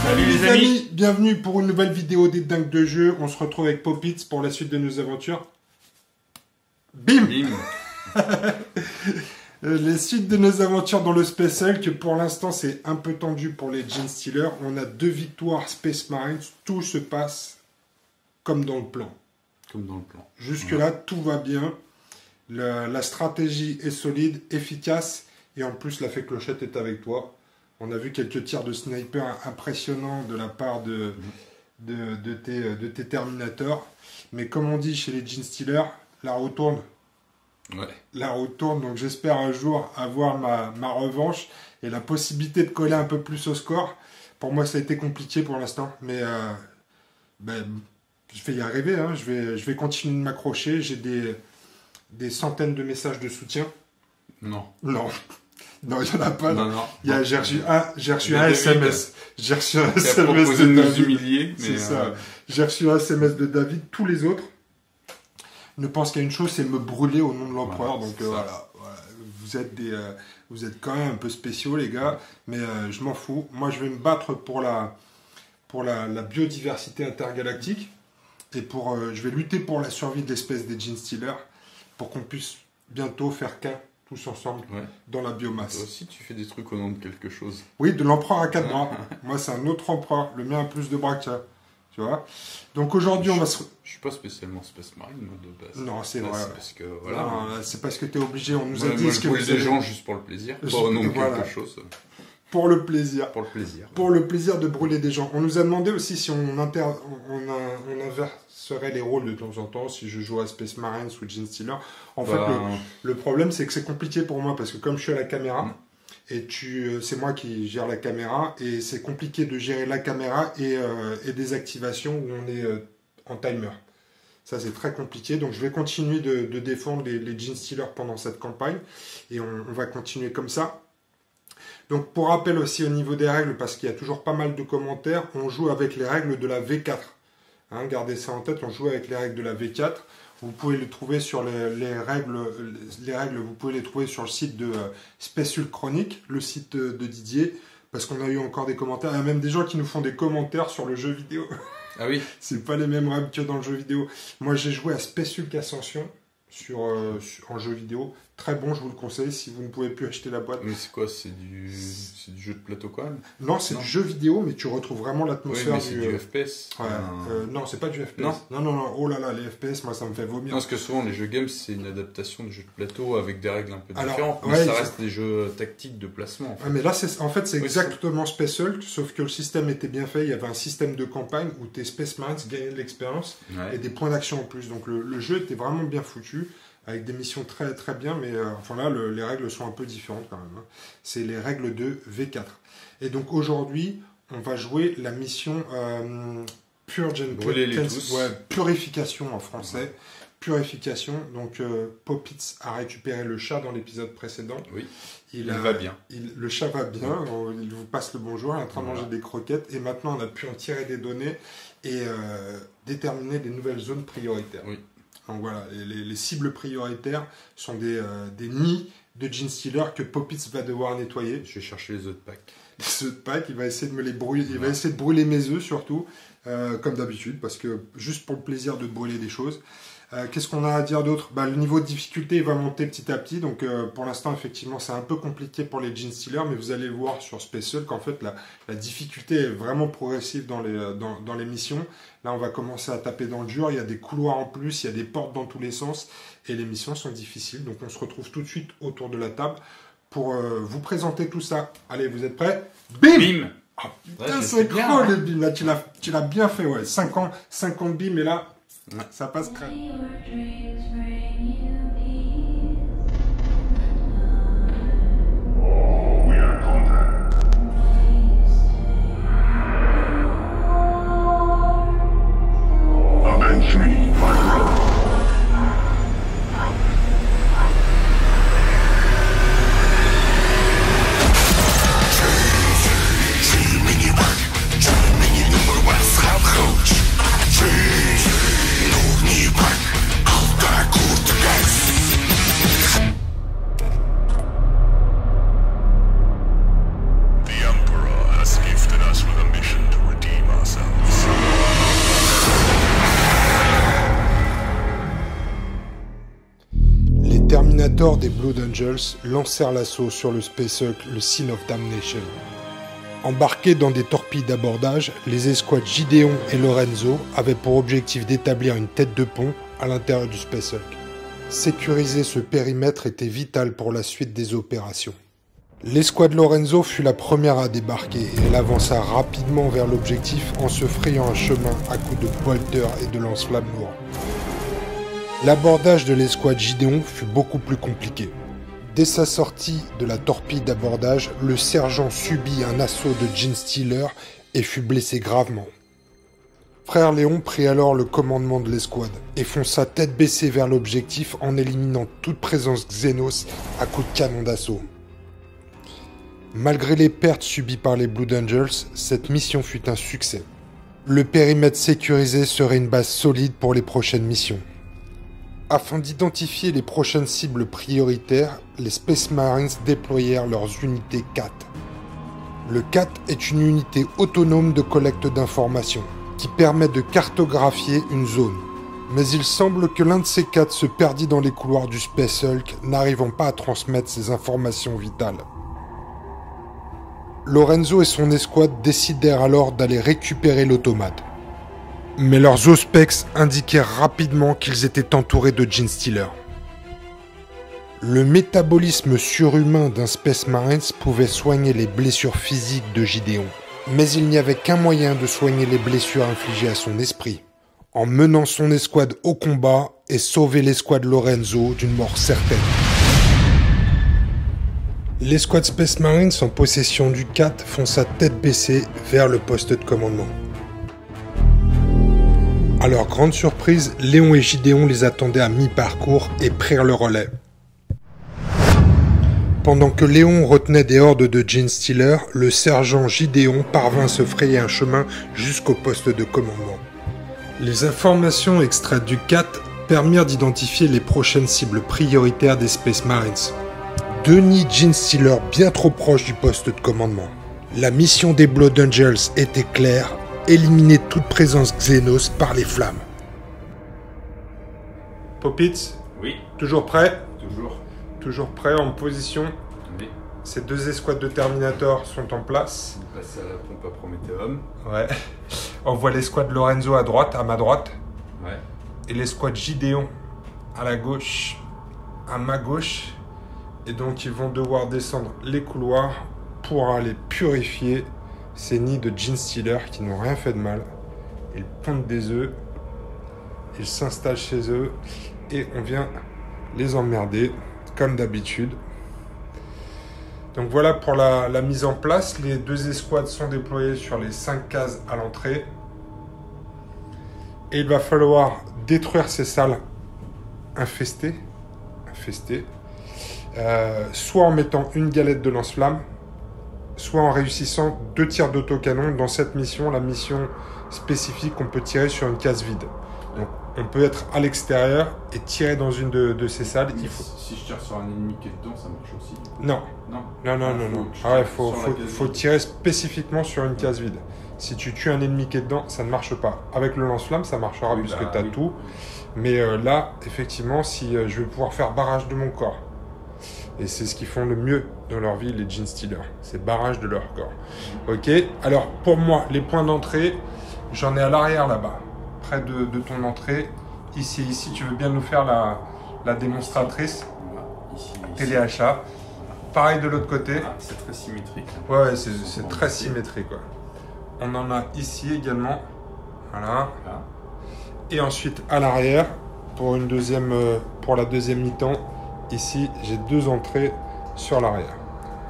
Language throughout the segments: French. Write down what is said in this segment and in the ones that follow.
Salut les amis, bienvenue pour une nouvelle vidéo des dingues de jeu. On se retrouve avec Popitz pour la suite de nos aventures. Bim, Les suites de nos aventures dans le Space Hulk, pour l'instant c'est un peu tendu pour les Genestealers. On a 2 victoires Space Marines, tout se passe comme dans le plan. Jusque-là, tout va bien. La stratégie est solide, efficace, et en plus la fée Clochette est avec toi. On a vu quelques tirs de sniper impressionnants de la part de tes Terminators. Mais comme on dit chez les Genestealers, la roue tourne. Ouais. La roue tourne, donc j'espère un jour avoir ma revanche et la possibilité de coller un peu plus au score. Pour moi, ça a été compliqué pour l'instant, mais je vais y arriver. Hein. Je vais continuer de m'accrocher. J'ai des centaines de messages de soutien. Non. Non, il n'y en a pas. Non. J'ai reçu un SMS. J'ai reçu un SMS de nous humilier. C'est ça. J'ai reçu un SMS de David. Tous les autres ne pensent qu'à une chose, c'est me brûler au nom de l'empereur. Voilà, donc voilà. Vous êtes quand même un peu spéciaux, les gars. Mais je m'en fous. Moi, je vais me battre pour la biodiversité intergalactique. Et je vais lutter pour la survie de l'espèce des Genestealers. Pour qu'on puisse bientôt faire qu'un. Tous ensemble, dans la biomasse. Toi aussi, tu fais des trucs au nom de quelque chose. Oui, de l'empereur à 4 bras. Moi, c'est un autre empereur. Le mien a plus de bras que ça. Tu vois. Donc aujourd'hui, on va se... Je suis pas spécialement Space Marine, moi, de base. Non, c'est vrai. C'est parce que, voilà. C'est parce que t'es obligé. On nous a dit... Moi, je brûle des gens juste pour le plaisir. Pas au nom de quelque chose. Pour le plaisir. Pour le plaisir. Pour le plaisir de brûler des gens. On nous a demandé aussi si on inverserait les rôles de temps en temps, si je joue à Space Marines ou Genestealer. En fait, le problème, c'est que c'est compliqué pour moi, parce que comme je suis à la caméra, et c'est moi qui gère la caméra, et c'est compliqué de gérer la caméra et des activations où on est en timer. Ça, c'est très compliqué. Donc, je vais continuer de défendre les Genestealers pendant cette campagne, et on va continuer comme ça. Donc, pour rappel aussi au niveau des règles, parce qu'il y a toujours pas mal de commentaires, on joue avec les règles de la V4. Hein, gardez ça en tête, on joue avec les règles de la V4. Vous pouvez les trouver sur les règles, vous pouvez les trouver sur le site de Space Hulk Chronique, le site de Didier, parce qu'on a eu encore des commentaires. Il y a même des gens qui nous font des commentaires sur le jeu vidéo. Ah oui. C'est pas les mêmes règles que dans le jeu vidéo. Moi, j'ai joué à Space Hulk Ascension en jeu vidéo. Très bon, je vous le conseille si vous ne pouvez plus acheter la boîte. Mais c'est quoi? C'est du jeu de plateau quand même? Non, c'est du jeu vidéo, mais tu retrouves vraiment l'atmosphère c'est du FPS. Ouais. Non, c'est pas du FPS. Non. Oh là là, les FPS, moi, ça me fait vomir. Non, parce que souvent, les jeux games, c'est une adaptation de jeux de plateau avec des règles un peu différentes. Mais ça reste des jeux tactiques de placement. En fait. Mais là, c'est exactement Space Hulk, sauf que le système était bien fait. Il y avait un système de campagne où tes Space Marines gagnaient de l'expérience et des points d'action en plus. Donc, le jeu était vraiment bien foutu, avec des missions très très bien, mais les règles sont un peu différentes quand même. Hein. C'est les règles de V4. Et donc aujourd'hui, on va jouer la mission Purge and Purification en français. Purification. Donc Popitz a récupéré le chat dans l'épisode précédent. Oui. Il va bien. Le chat va bien. Il vous passe le bonjour. Il est en train de manger des croquettes. Et maintenant, on a pu en tirer des données et déterminer des nouvelles zones prioritaires. Oui. Donc voilà, les cibles prioritaires sont des nids de Genestealers que Popitz va devoir nettoyer. Je vais chercher les œufs de Pâques. Les œufs de Pâques, il va essayer de me les brûler. Il va essayer de brûler mes œufs surtout, comme d'habitude, parce que juste pour le plaisir de brûler des choses. Qu'est-ce qu'on a à dire d'autre? Le niveau de difficulté va monter petit à petit, donc pour l'instant effectivement c'est un peu compliqué pour les Genestealers, mais vous allez voir sur Space Hulk qu'en fait la difficulté est vraiment progressive dans les missions. Là on va commencer à taper dans le dur, il y a des couloirs en plus, il y a des portes dans tous les sens, et les missions sont difficiles, donc on se retrouve tout de suite autour de la table pour vous présenter tout ça. Allez, vous êtes prêts? Bim! Oh, putain, c'est gros le bim, là tu l'as bien fait, ouais, 5 ans de bim, et là... Ça passe crème. Nog niet bang, altijd Terminator des Blood Angels lancèrent l'assaut sur le Space Hulk, le Seal of Damnation. Embarqués dans des torpilles d'abordage, les escouades Gideon et Lorenzo avaient pour objectif d'établir une tête de pont à l'intérieur du Space Hulk. Sécuriser ce périmètre était vital pour la suite des opérations. L'escouade Lorenzo fut la première à débarquer et elle avança rapidement vers l'objectif en se frayant un chemin à coups de bolters et de lance-flammes lourds. L'abordage de l'escouade Gideon fut beaucoup plus compliqué. Dès sa sortie de la torpille d'abordage, le sergent subit un assaut de Genestealer et fut blessé gravement. Frère Léon prit alors le commandement de l'escouade et fonça tête baissée vers l'objectif en éliminant toute présence Xenos à coups de canon d'assaut. Malgré les pertes subies par les Blood Angels, cette mission fut un succès. Le périmètre sécurisé serait une base solide pour les prochaines missions. Afin d'identifier les prochaines cibles prioritaires, les Space Marines déployèrent leurs unités CAT. Le CAT est une unité autonome de collecte d'informations, qui permet de cartographier une zone. Mais il semble que l'un de ces CAT se perdit dans les couloirs du Space Hulk, n'arrivant pas à transmettre ces informations vitales. Lorenzo et son escouade décidèrent alors d'aller récupérer l'automate. Mais leurs auspex indiquèrent rapidement qu'ils étaient entourés de Genestealer. Le métabolisme surhumain d'un Space Marines pouvait soigner les blessures physiques de Gideon. Mais il n'y avait qu'un moyen de soigner les blessures infligées à son esprit, en menant son escouade au combat et sauver l'escouade Lorenzo d'une mort certaine. L'escouade Space Marines en possession du CAT fonça tête baissée vers le poste de commandement. À leur grande surprise, Léon et Gideon les attendaient à mi-parcours et prirent le relais. Pendant que Léon retenait des hordes de Genestealer, le sergent Gideon parvint à se frayer un chemin jusqu'au poste de commandement. Les informations extraites du CAT permirent d'identifier les prochaines cibles prioritaires des Space Marines. Deux nids Genestealer bien trop proches du poste de commandement. La mission des Blood Angels était claire, éliminer toute présence Xenos par les flammes. Popitz ? Oui. Toujours prêt ? Toujours. Toujours prêt, en position. Oui. Ces deux escouades de Terminator sont en place. On passe à la pompe à Prométhéum. Ouais. On voit l'escouade Lorenzo à droite, à ma droite. Ouais. Et l'escouade Gideon à la gauche, à ma gauche. Et donc ils vont devoir descendre les couloirs pour aller purifier ces nids de Genestealer qui n'ont rien fait de mal. Ils pondent des œufs, ils s'installent chez eux et on vient les emmerder comme d'habitude. Donc voilà pour la mise en place. Les deux escouades sont déployées sur les 5 cases à l'entrée. Et il va falloir détruire ces salles infestées. Soit en mettant une galette de lance-flamme, soit en réussissant 2 tirs d'autocanon. Dans cette mission, la mission spécifique, on peut tirer sur une case vide. Donc, on peut être à l'extérieur et tirer dans une de ces salles. Si je tire sur un ennemi qui est dedans, ça marche aussi. Non. Ah ouais, faut tirer spécifiquement sur une case vide. Si tu tues un ennemi qui est dedans, ça ne marche pas. Avec le lance-flamme, ça marchera puisque tu as tout. Mais là, effectivement, si je vais pouvoir faire barrage de mon corps. Et c'est ce qu'ils font le mieux dans leur vie, les Genestealer. C'est barrage de leur corps. Ok. Alors, pour moi, les points d'entrée, j'en ai à l'arrière là-bas. Près de ton entrée. Ici, tu veux bien nous faire la démonstratrice. Ici. Téléachat. Pareil de l'autre côté. Ah, c'est très symétrique. Ouais, c'est très symétrique. Ouais. On en a ici également. Voilà. Ah. Et ensuite, à l'arrière, pour la deuxième mi-temps, ici, j'ai 2 entrées sur l'arrière.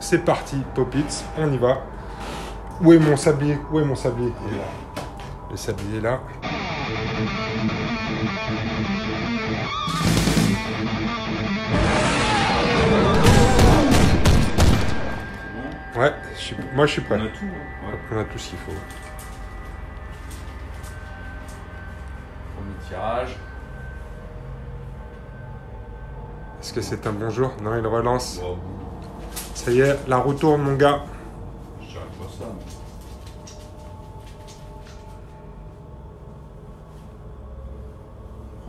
C'est parti, Popitz, on y va. Où est mon sablier Il est là. Le sablier est là. Ouais, moi je suis prêt. On a tout, hein. Ouais. On a tout ce qu'il faut. Premier tirage. Est-ce que c'est un bon jour? Non, il relance. Wow. Ça y est, la roue tourne, mon gars. Je dirais pas ça. Mais...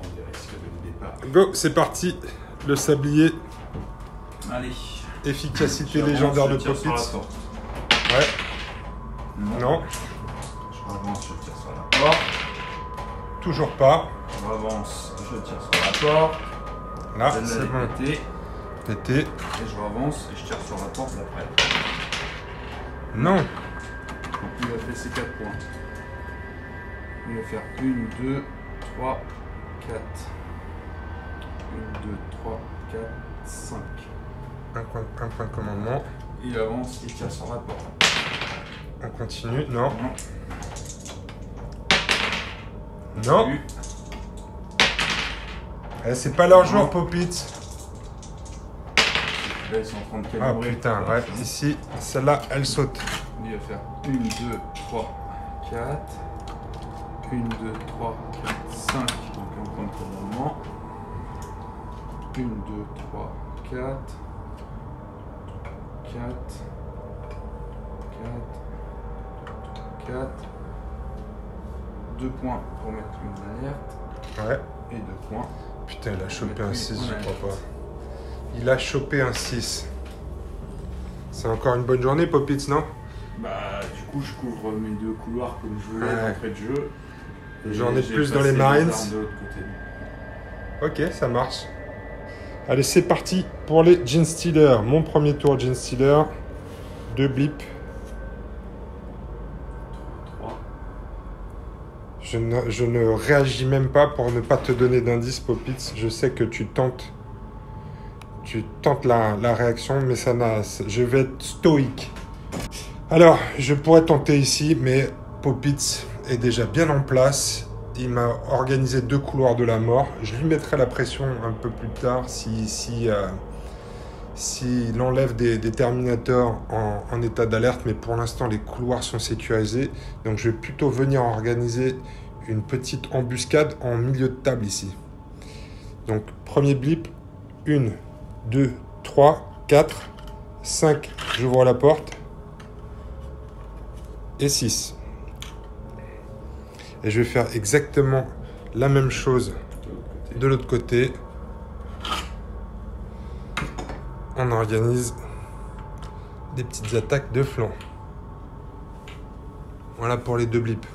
prendre des risques dès le départ. Go, c'est parti. Le sablier. Allez. Efficacité légendaire de Pop-Its. Ouais. Non. Je avance, je tire sur la porte. Toujours pas. Je avance, je tire sur la porte. Là, c'est bon. Pété. Et je avance et je tire sur la porte d'après. Non. Il va faire ses 4 points. Il va faire 1, 2, 3, 4. 1, 2, 3, 4, 5. Un point de commandement. Il avance, il tire sur la porte. On continue. Non. Non. Eh, c'est pas leur jour, Pop-Its. Là, ils sont en train de calibrer. Ah putain, ouais. Ici, celle-là, elle saute. Il va faire 1, 2, 3, 4. 1, 2, 3, 4, 5. Donc un point de commandement. 1, 2, 3, 4. 4. 4. 2 points pour mettre une alerte. Ouais. Et 2 points. Putain, il a chopé un 6, je crois pas. Il a chopé un 6. C'est encore une bonne journée, Pop-Its, non? Bah, du coup, je couvre mes 2 couloirs comme je voulais d'entrée de jeu. J'en ai plus dans les Marines. Ok, ça marche. Allez, c'est parti pour les Genestealer. Mon premier tour Genestealer. 2 blips. 3. Je ne réagis même pas pour ne pas te donner d'indice, Pop-Its. Je sais que tu tentes la réaction, mais ça n'a. Je vais être stoïque. Alors, je pourrais tenter ici, mais Pop-Its est déjà bien en place. Il m'a organisé 2 couloirs de la mort. Je lui mettrai la pression un peu plus tard s'il enlève des terminateurs en état d'alerte, mais pour l'instant les couloirs sont sécurisés. Donc je vais plutôt venir organiser une petite embuscade en milieu de table ici. Donc premier blip, 1, 2, 3, 4, 5, j'ouvre la porte, et 6. Et je vais faire exactement la même chose de l'autre côté. On organise des petites attaques de flanc. Voilà pour les 2 blips.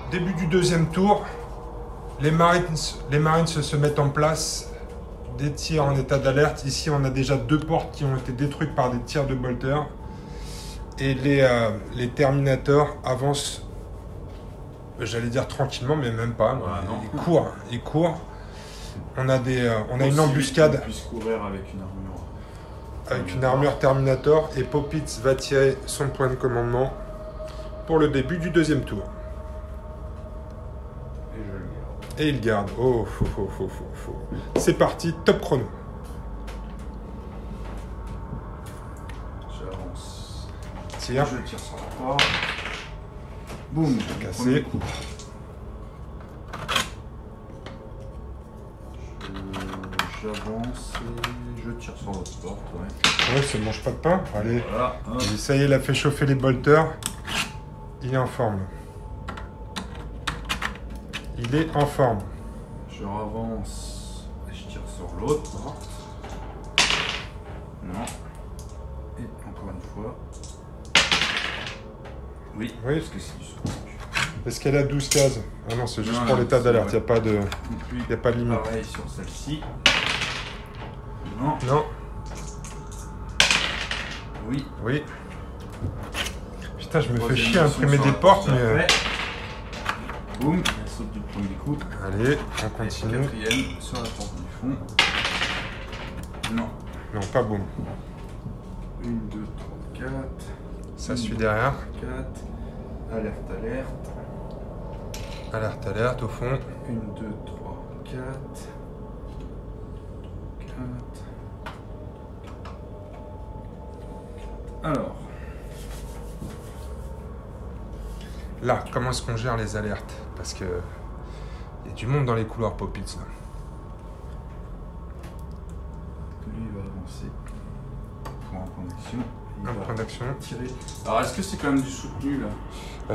Début du deuxième tour. Les Marines se mettent en place. Des tirs en état d'alerte. Ici, on a déjà 2 portes qui ont été détruites par des tirs de bolter. Et les Terminators avancent, j'allais dire tranquillement, mais même pas. Ouais, ils courent. On a une embuscade. Puisse courir avec une armure. Avec une armure Terminator. Et Pop-Its va tirer son point de commandement pour le début du deuxième tour. Et il garde. Oh, faux. C'est parti, top chrono. J'avance. Tire. Je tire sur la porte. Boum. Cassé. J'avance et je tire sur l'autre porte. Ouais, ça mange pas de pain. Allez. Voilà. Et ça y est, il a fait chauffer les bolters. Il est en forme. Il est en forme. Je avance et je tire sur l'autre porte. Non. Et encore une fois. Oui. Parce que c'est du saut. Est-ce qu'elle a 12 cases? Ah non, c'est juste pour l'état d'alerte. Il n'y a pas de limite. Pareil sur celle-ci. Non. Oui. Putain, je me fais chier à imprimer des portes, mais... Boum, elle saute du premier coup. Allez, on continue. Et quatrième sur la porte du fond. Non, pas boum. 1, 2, 3, 4. Ça suit derrière. 4. Alerte. Alerte au fond. 1, 2, 3, 4. 4. Alors. Là, comment est-ce qu'on gère les alertes? Parce que il y a du monde dans les couloirs Pop-Its là. Lui va avancer pour en connexion. Un point d'action. Tirer. Alors, est-ce que c'est quand même du soutenu là?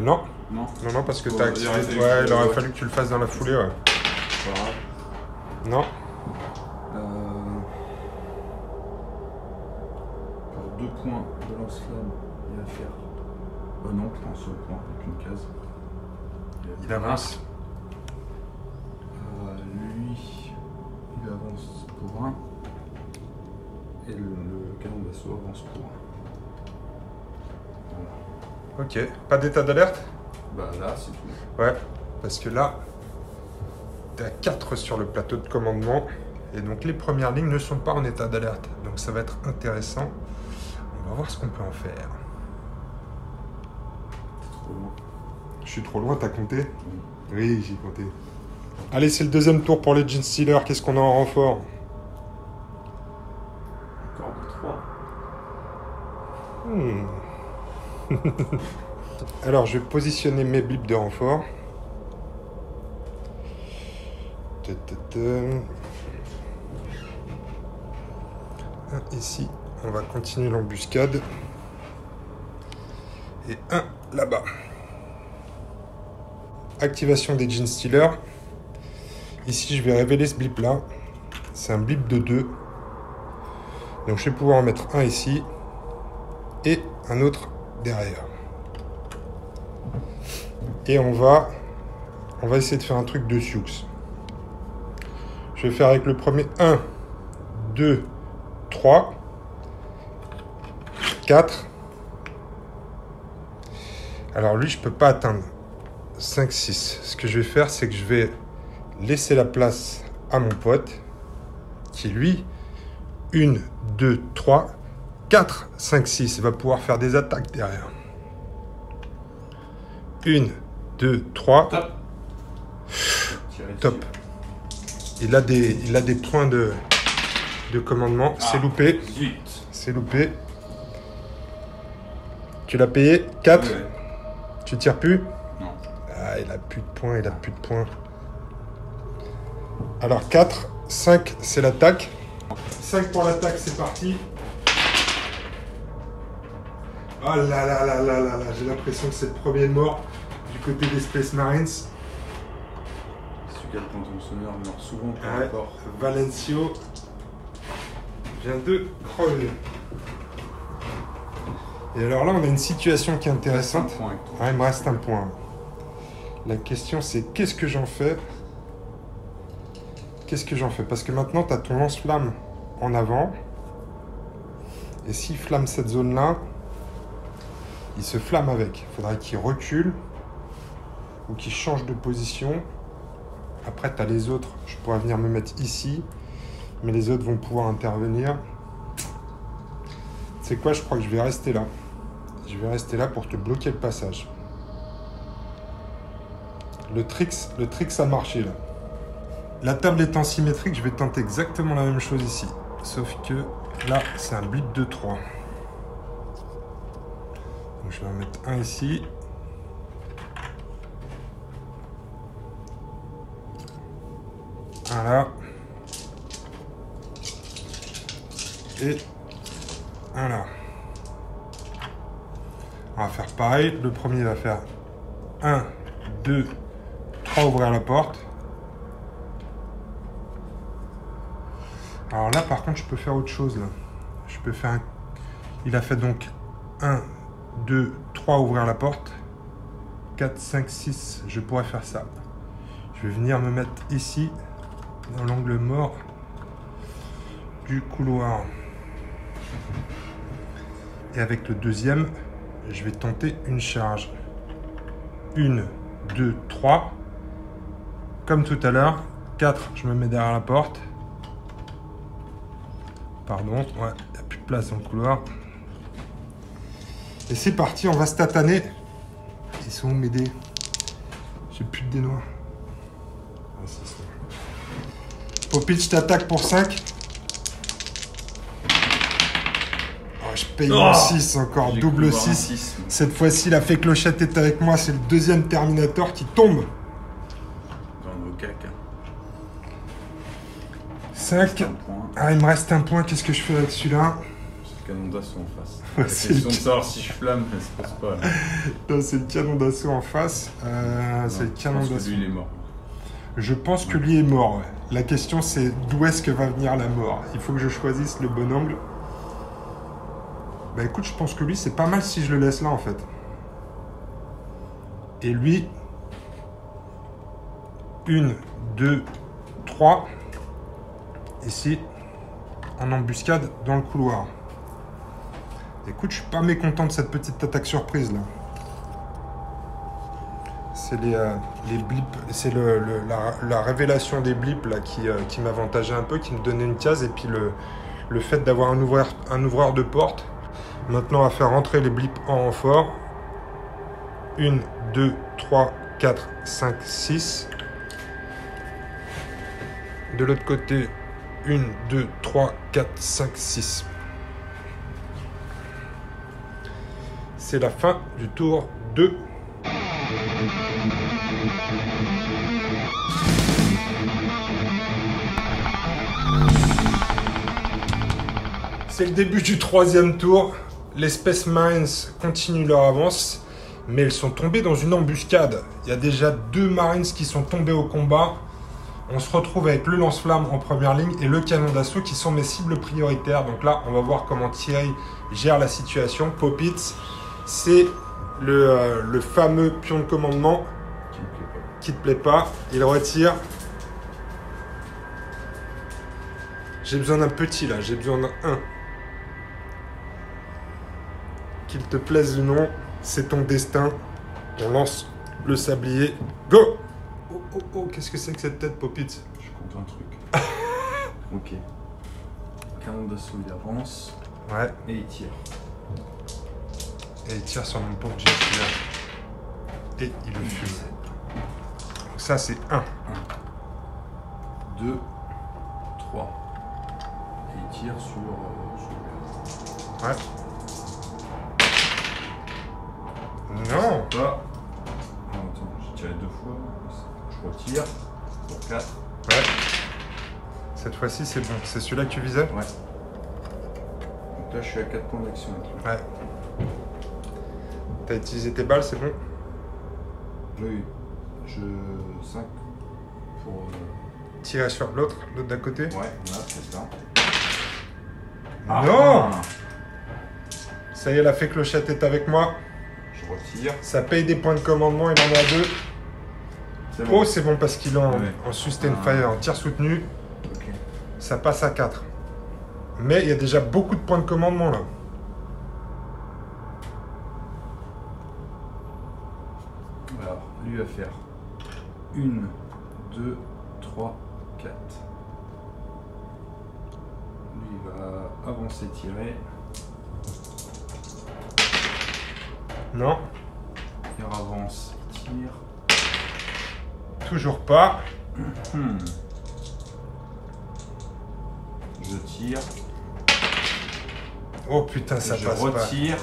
Non. Non. Non, parce que t'as activé. Ouais, il aurait fallu que tu le fasses dans la foulée, ouais. Pas grave. Non. Pour 2 points de lance-flamme, il va faire. Non, un seul point avec une case. Il avance. Lui, il avance pour 1. Et le canon d'assaut avance pour 1. Voilà. Ok. Pas d'état d'alerte? Bah là, c'est tout. Ouais. Parce que là, t'es à 4 sur le plateau de commandement. Et donc les premières lignes ne sont pas en état d'alerte. Donc ça va être intéressant. On va voir ce qu'on peut en faire. C'est trop loin. Je suis trop loin, t'as compté? Oui, j'ai compté. Allez, c'est le deuxième tour pour les Genestealers. Qu'est-ce qu'on a en renfort? Encore de 3. Alors, je vais positionner mes blips de renfort. Ici, on va continuer l'embuscade. Et un là-bas. Activation des Genestealers. Ici, je vais révéler ce blip là. C'est un blip de 2. Donc, je vais pouvoir en mettre un ici et un autre derrière. Et on va essayer de faire un truc de Sioux. Je vais faire avec le premier 1, 2, 3, 4. Alors lui, je peux pas atteindre 5, 6. Ce que je vais faire, c'est que je vais laisser la place à mon pote qui, lui, 1, 2, 3, 4, 5, 6. Il va pouvoir faire des attaques derrière. 1, 2, 3. Top. Top. Il a des points de commandement. C'est loupé. Zut. C'est loupé. Tu l'as payé 4. Ouais. Tu tires plus? Non. Ah, il a plus de points, il a plus de points. Alors 4, 5, c'est l'attaque. 5 pour l'attaque, c'est parti. Oh là là là là là là, j'ai l'impression que c'est le premier mort du côté des Space Marines. Celui qui a le ponton sonore meurt souvent par Ouais, rapport. Valencio vient de crever. Et alors là, on a une situation qui est intéressante. Un point avec toi. Ah, il me reste un point. La question, c'est qu'est-ce que j'en fais? Qu'est-ce que j'en fais? Parce que maintenant, tu as ton lance-flamme en avant. Et s'il flamme cette zone-là, il se flamme avec. Il faudrait qu'il recule ou qu'il change de position. Après, tu as les autres. Je pourrais venir me mettre ici. Mais les autres vont pouvoir intervenir. Tu sais quoi? Je crois que je vais rester là. Je vais rester là pour te bloquer le passage. Le trick a marché là. La table étant symétrique, je vais tenter exactement la même chose ici. Sauf que là, c'est un blip de 3. Donc je vais en mettre un ici. Un là. Et un là. On va faire pareil. Le premier va faire 1, 2, 3, ouvrir la porte. Alors là, par contre, je peux faire autre chose. Là. Je peux faire un... Il a fait donc 1, 2, 3, ouvrir la porte. 4, 5, 6. Je pourrais faire ça. Je vais venir me mettre ici, dans l'angle mort du couloir. Et avec le deuxième, je vais tenter une charge. 1, 2, 3. Comme tout à l'heure. 4, je me mets derrière la porte. Pardon, ouais, il n'y a plus de place dans le couloir. Et c'est parti, on va se tataner. Ils sont où mes dés? J'ai plus de dés noirs. Ah, c'est ça. Popitch t'attaque pour 5. Oh, je paye mon 6 encore, double 6. Cette fois-ci, la fée Clochette est avec moi. C'est le deuxième Terminator qui tombe. Dans nos cacs. 5. Ah, il me reste un point. Qu'est-ce que je fais avec celui-là? canon d'assaut en face. Ouais, La question de savoir si je flamme, elle se pose pas. Non, c'est le canon d'assaut en face. C'est le canon d'assaut. Je pense que lui, il est mort. Je pense que lui est mort, ouais. La question, c'est d'où est-ce que va venir la mort? Il faut que je choisisse le bon angle. Bah écoute, je pense que lui, c'est pas mal si je le laisse là, en fait. Et lui... 1, 2, 3. Ici, en embuscade dans le couloir. Écoute, je suis pas mécontent de cette petite attaque surprise, là. C'est les blips, c'est la révélation des blips là, qui m'avantageait un peu, qui me donnait une case, et puis le fait d'avoir un ouvreur de porte. Maintenant, on va faire rentrer les blips en renfort. 1, 2, 3, 4, 5, 6. De l'autre côté, 1, 2, 3, 4, 5, 6. C'est la fin du tour 2. C'est le début du 3e tour. Les Space Marines continuent leur avance, mais elles sont tombées dans une embuscade. Il y a déjà 2 Marines qui sont tombés au combat. On se retrouve avec le lance-flamme en première ligne et le canon d'assaut qui sont mes cibles prioritaires. Donc là, on va voir comment Thierry gère la situation. Popitz, c'est le fameux pion de commandement qui te plaît pas. Il retire. J'ai besoin d'un petit là, j'ai besoin d'un 1. Qu'il te plaise ou non, c'est ton destin. On lance le sablier. Go! Oh, oh, oh, qu'est-ce que c'est que cette tête, Popitz? Je compte un truc. Ok. Canon d'assaut, il avance. Ouais. Et il tire. Et il tire sur mon pauvre Jet. Et il le fume. Donc ça, c'est 1. 1, 2, 3. Et il tire sur le... Ouais. Non! Pas. Non, attends, j'ai tiré 2 fois. Je retire. Pour 4. Ouais. Cette fois-ci, c'est bon. C'est celui-là que tu visais? Ouais. Donc là, je suis à 4 points d'action. Ouais. T'as utilisé tes balles, c'est bon? Oui. 5 pour... Tirer sur l'autre d'à côté? Ouais, là, c'est ça. Non! Ça y est, la fée Clochette est avec moi. Je retire. Ça paye des points de commandement, il en a 2. C'est bon. Oh, c'est bon parce qu'il est en Ouais. sustain fire, en tir soutenu. Ok. Ça passe à 4. Mais il y a déjà beaucoup de points de commandement là. Alors, lui va faire 1, 2, 3, 4. Lui il va avancer, tirer. Non, Il avance, il tire. toujours pas. Je tire. Oh putain, ça Je passe retire. pas.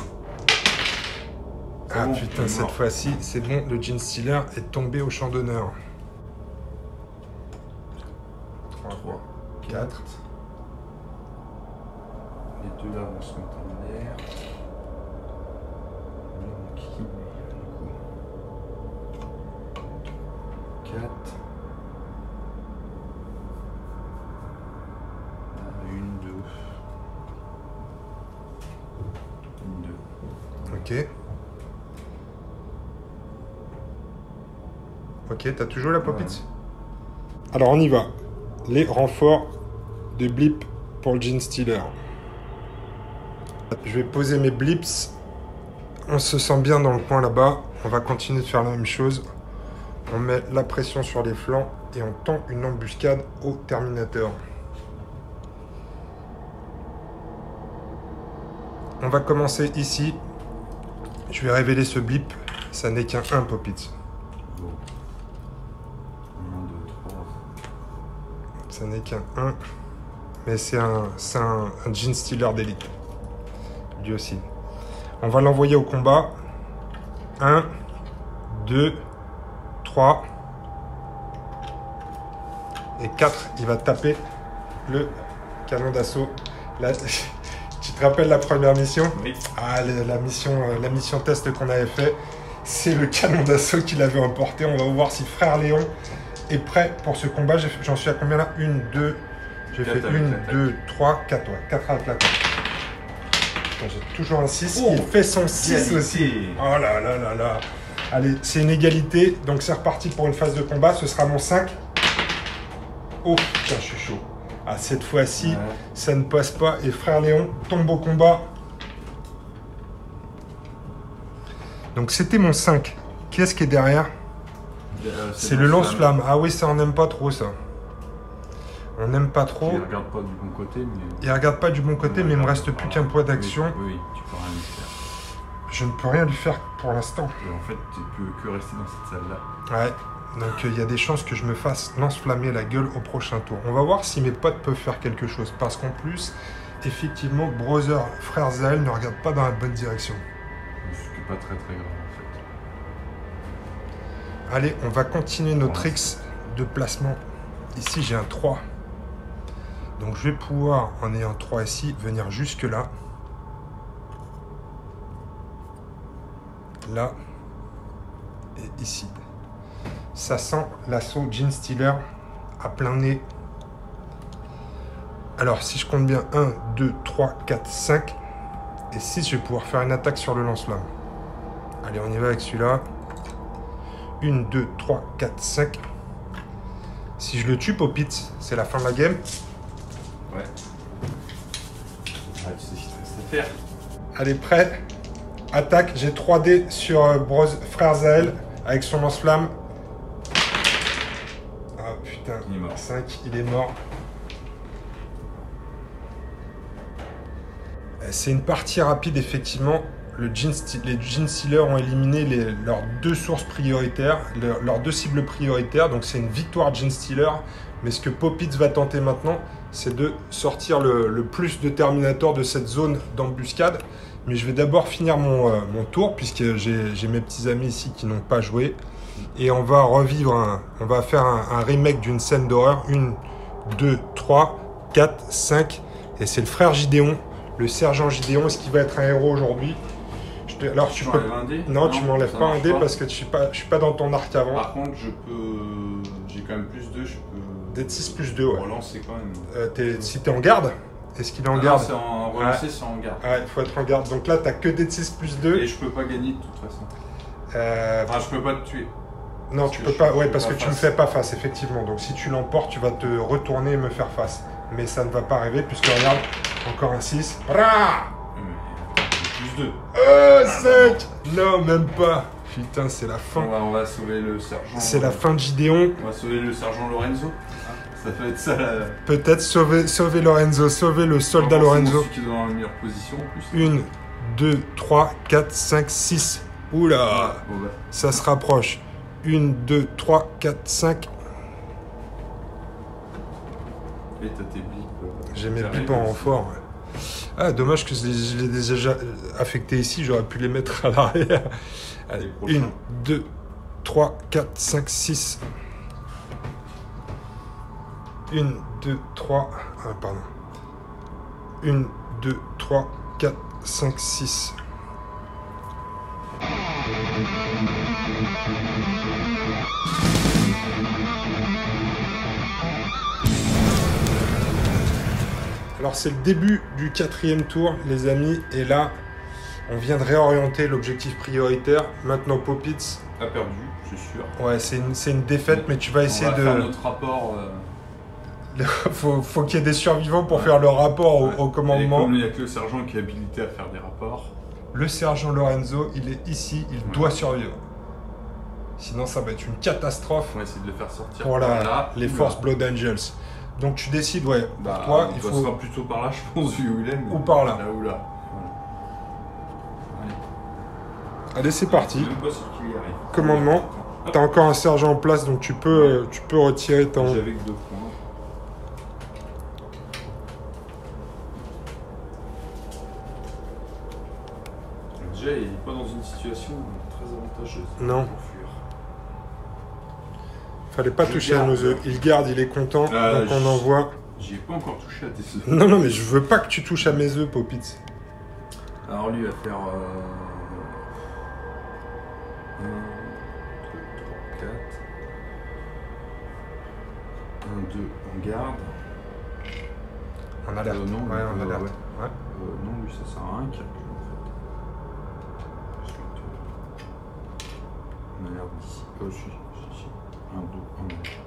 Ah bon, putain, il est cette mort. fois-ci, c'est bon, le Genestealer est tombé au champ d'honneur. 3, 4. Les deux là vont se mettre en l'air. Donc, du coup. 4. 1, 2. 2. Ok. Ok, t'as toujours la Popitz? Alors on y va. Les renforts de blip pour le Genestealer. Je vais poser mes blips. On se sent bien dans le coin là-bas. On va continuer de faire la même chose. On met la pression sur les flancs et on tend une embuscade au Terminator. On va commencer ici. Je vais révéler ce blip. Ça n'est qu'un 1 Popitz. Bon. 1, 2, 3. Ça n'est qu'un 1. Mais c'est un Genestealer d'élite. Lui aussi. On va l'envoyer au combat. 1, 2, 3. Et 4. Il va taper le canon d'assaut. Là, Tu te rappelles la première mission? Oui. Ah, la mission test qu'on avait fait, c'est le canon d'assaut qu'il avait emporté. On va voir si frère Léon est prêt pour ce combat. J'en suis à combien là? 1, 2, j'ai fait 1, 2, 3, 4. Ouais, 4 avec l'attaque. J'ai toujours un 6. Il fait son 6 aussi. Oh là là là là. Allez, c'est une égalité. Donc c'est reparti pour une phase de combat. Ce sera mon 5. Oh putain, je suis chaud. Ah, cette fois-ci, ça ne passe pas. Et frère Léon tombe au combat. Donc c'était mon 5. Qui est-ce qui est derrière? C'est le lance-flamme. Ah oui, ça on n'aime pas trop ça. On n'aime pas trop. Il regarde pas du bon côté, mais... Il regarde pas du bon côté, mais il me reste plus qu'un point d'action. Oui, tu peux rien lui faire. Je ne peux rien lui faire pour l'instant. En fait, tu peux que rester dans cette salle-là. Ouais. Donc il y a des chances que je me fasse lance-flammer la gueule au prochain tour. On va voir si mes potes peuvent faire quelque chose. Parce qu'en plus, effectivement, Brother, frère Zael ne regarde pas dans la bonne direction. Ce qui n'est pas très très grave en fait. Allez, on va continuer notre X de placement. Ici, j'ai un 3. Donc je vais pouvoir, en ayant 3 ici, venir jusque là. Là. Et ici. Ça sent l'assaut Genestealer à plein nez. Alors, si je compte bien, 1, 2, 3, 4, 5 et 6, je vais pouvoir faire une attaque sur le lance-flamme. Allez, on y va avec celui-là. 1, 2, 3, 4, 5. Si je le tue, Popitz, c'est la fin de la game. Ouais. Ah, tu sais ce qu'il te reste à faire. Allez, prêt. Attaque, j'ai 3D sur frère Zael avec son lance-flamme. Ah putain, il est mort. 5, il est mort. C'est une partie rapide, effectivement. Les Genestealers ont éliminé leurs 2 sources prioritaires, leurs 2 cibles prioritaires. Donc c'est une victoire Genestealer. Mais ce que Popitz va tenter maintenant, c'est de sortir le plus de Terminator de cette zone d'embuscade. Mais je vais d'abord finir mon tour, puisque j'ai mes petits amis ici qui n'ont pas joué. Et on va revivre, on va faire un remake d'une scène d'horreur. 1, 2, 3, 4, 5. Et c'est le frère Gideon, le sergent Gideon. Est-ce qu'il va être un héros aujourd'hui? Alors tu peux... Non, tu m'enlèves pas un dé parce que je suis pas dans ton arc avant. Par contre, j'ai quand même plus 2, je peux... D6 plus 2, ouais. Relancer quand même. Si t'es en garde? Est-ce qu'il est en garde? C'est en relancer, c'est en garde. Ouais, il faut être en garde. Donc là, t'as que D6 plus 2. Et je peux pas gagner de toute façon. Enfin, je peux pas te tuer. Non, tu peux pas. Ouais, parce que tu me fais pas face, effectivement. Donc si tu l'emportes, tu vas te retourner et me faire face. Mais ça ne va pas arriver puisque regarde, encore un 6. Plus 2. 7. Non, même pas. Putain, c'est la fin. On va sauver le sergent. C'est la fin de Gideon. On va sauver le sergent Lorenzo. Ça peut être ça là. Peut-être sauver Lorenzo, sauver le soldat Lorenzo. Celui qui est dans la meilleure position en plus. 1, 2, 3, 4, 5, 6. Oula, ça se rapproche. 1, 2, 3, 4, 5. Et t'as tes blips. J'ai mes blips en renfort. Ouais. Ah, dommage que je les ai déjà affectés ici, j'aurais pu les mettre à l'arrière. Allez, 1, 2, 3, 4, 5, 6. 1, 2, 3. Ah, pardon. 1, 2, 3, 4, 5, 6. Alors c'est le début du 4e tour, les amis, et là, on vient de réorienter l'objectif prioritaire. Maintenant, Popitz a perdu, je suis sûr. Ouais, c'est une défaite, mais tu vas essayer de... faire notre rapport... faut qu'il y ait des survivants pour faire le rapport au commandement. Et comme il n'y a que le sergent qui est habilité à faire des rapports. Le sergent Lorenzo, il est ici, il doit survivre. Sinon, ça va être une catastrophe. On va essayer de le faire sortir pour les forces Blood Angels. Donc tu décides, ouais, pour toi, il faut... Ça sera plutôt par là, je pense, vu où il est. Ou par là. Là ou là. Voilà. Allez, c'est parti. Même pas sûr qu'il y arrive. Commandement. T'as encore un sergent en place, donc tu peux retirer ton... J'avais que 2 points. Déjà, il n'est pas dans une situation très avantageuse. Non. Fallait pas toucher à nos œufs. Il garde, il est content, donc on envoie. J'y ai pas encore touché à tes œufs. Non, non, mais je veux pas que tu touches à mes œufs, Popitz. Alors lui va faire 1, 2, 3, 4. 1, 2, on garde. En alerte. Non, ouais, en alerte. Ouais. Ouais. Non, lui ça sert à rien qu'il recule en fait. En alerte d'ici. Si. 1, 2, en alerte.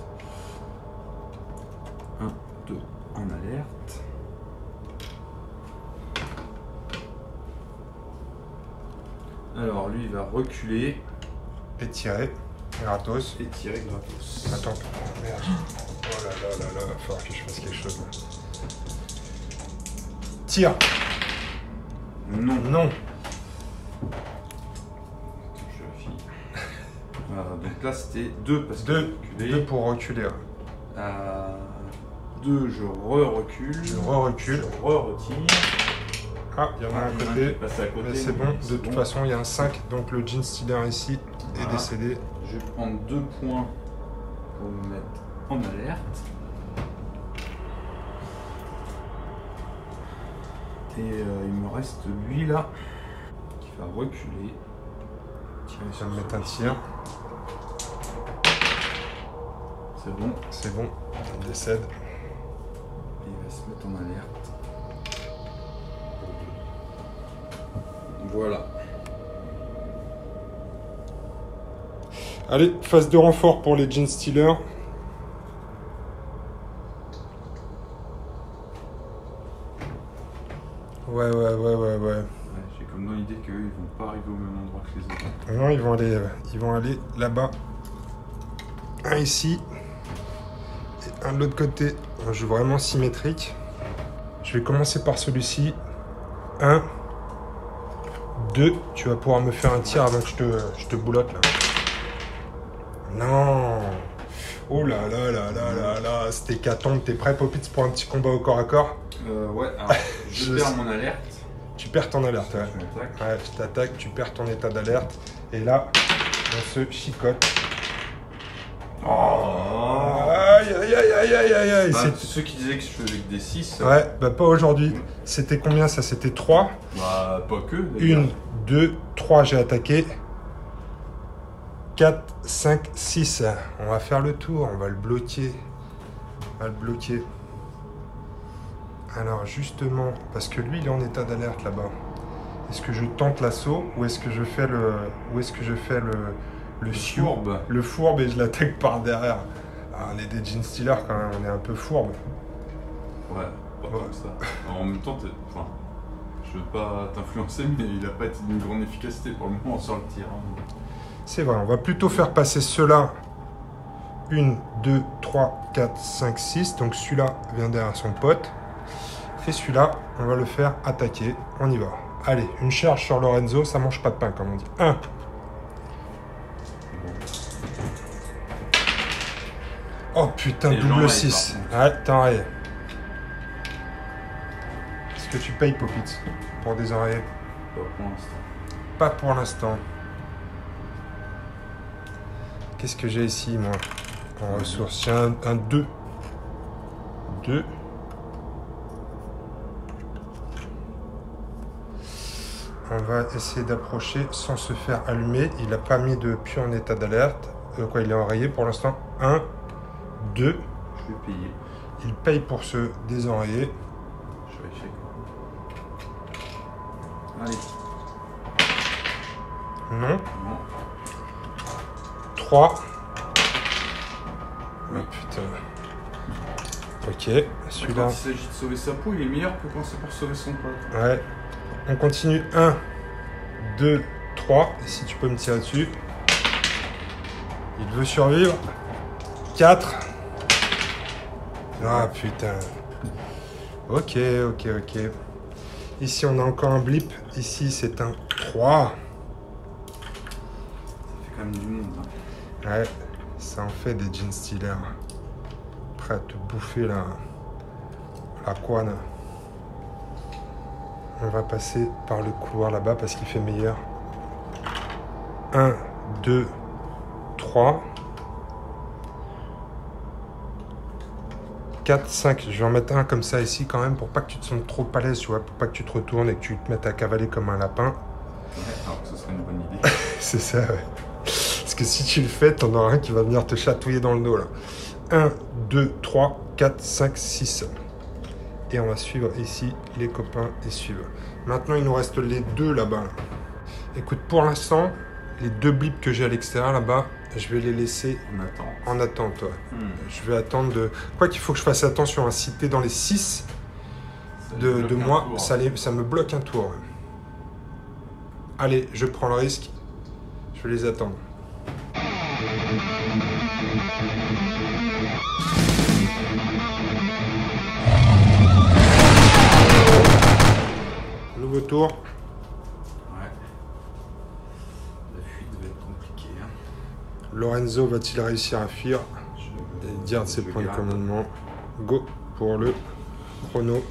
1, 2, en alerte. Alors lui il va reculer. Et tirer. Gratos. Et tirer gratos. Attends. Merde. Oh là là là là. Il va falloir que je fasse quelque chose là. Tire. Non. Non. Je vérifie. Donc là c'était 2 parce que 2 pour reculer. 2 je recule. Je recule. Je retire. Ah, il y en a un côté. À côté. Mais c'est bon. De toute façon, il y a un 5. Donc le Gene Stealer ici est décédé. Je vais prendre 2 points pour me mettre en alerte. Et il me reste lui là qui va reculer. Je vais me mettre un tir. C'est bon. C'est bon. Il décède. Et il va se mettre en alerte. Voilà. Allez, phase de renfort pour les Gene Stealers. Ouais. J'ai comme dans l'idée qu'eux, ils vont pas arriver au même endroit que les autres. Non, ils vont aller là-bas. Un ici. Et un de l'autre côté. Un jeu vraiment symétrique. Je vais commencer par celui-ci. 1, 2. Tu vas pouvoir me faire un tir avant que je te boulotte là. Non. Oh là là là là là là. C'était hécatombe. T'es prêt, Popitz, pour un petit combat au corps à corps? Ouais, alors je perds mon alerte. Tu perds ton alerte, ouais. Ouais, je t'attaque, tu perds ton état d'alerte. Et là, on se chicote. Oh. Aïe, aïe, aïe, aïe, aïe, aïe, aïe. Bah, ceux qui disaient que je faisais que des 6. Ouais, bah pas aujourd'hui. C'était combien ça? C'était 3. Bah pas que. 1, 2, 3, j'ai attaqué. 4, 5, 6. On va faire le tour, on va le bloquer. Alors justement, parce que lui il est en état d'alerte là-bas. Est-ce que je tente l'assaut ou est-ce que je fais le fourbe et je l'attaque par derrière? On est des Gene Stealers quand même, on est un peu fourbe. Ouais, pas comme ça. En même temps, je veux pas t'influencer, mais il a pas été d'une grande efficacité pour le moment sur le tir. C'est vrai, on va plutôt faire passer ceux-là. 1, 2, 3, 4, 5, 6. Donc celui-là vient derrière son pote. Et celui-là, on va le faire attaquer. On y va. Allez, une charge sur Lorenzo, ça mange pas de pain, comme on dit. 1. Oh putain, double 6. Ouais, t'enrayes. Est-ce que tu payes, Popitz, pour désenrayer? Pas pour l'instant. Pas pour l'instant. Qu'est-ce que j'ai ici, moi, en ressources? J'ai un 2. 2. On va essayer d'approcher sans se faire allumer. Il n'a pas mis de puits en état d'alerte. Il est enrayé pour l'instant. 1, 2. Je vais payer. Il paye pour se désenrayer. Je vais échec. Allez. Non. Non. 3. Oui. Oh putain. Ok, celui-là. Quand il s'agit de sauver sa peau, il est meilleur que quand c'est pour sauver son pote. Ouais. On continue. 1, 2, 3. Et si tu peux me tirer dessus. Il veut survivre. 4. Ah putain. Ok. Ici on a encore un blip. Ici c'est un 3. Ça fait quand même du monde. Hein. Ouais, ça en fait des Gene Stealers. Prêt à te bouffer la couane. On va passer par le couloir là-bas parce qu'il fait meilleur. 1, 2, 3. 4, 5. Je vais en mettre un comme ça ici quand même pour pas que tu te sentes trop à l'aise, tu vois, pour pas que tu te retournes et que tu te mettes à cavaler comme un lapin. Ouais, alors que ce serait une bonne idée. C'est ça, ouais. Parce que si tu le fais, t'en auras un qui va venir te chatouiller dans le dos là. 1, 2, 3, 4, 5, 6. Et on va suivre ici les copains et suivre. Maintenant, il nous reste les deux là-bas. Là. Écoute, pour l'instant, les deux blips que j'ai à l'extérieur là-bas, je vais les laisser en attente. Ouais. Je vais attendre de... Quoi qu'il faut que je fasse attention, hein. Si t'es dans les 6 de moi, ça me bloque un tour. Ouais. Allez, je prends le risque. Je vais les attendre. Nouveau tour. Ouais. La fuite va être compliquée. Hein. Lorenzo va-t-il réussir à fuir et garde ses points de commandement? Go pour le chrono.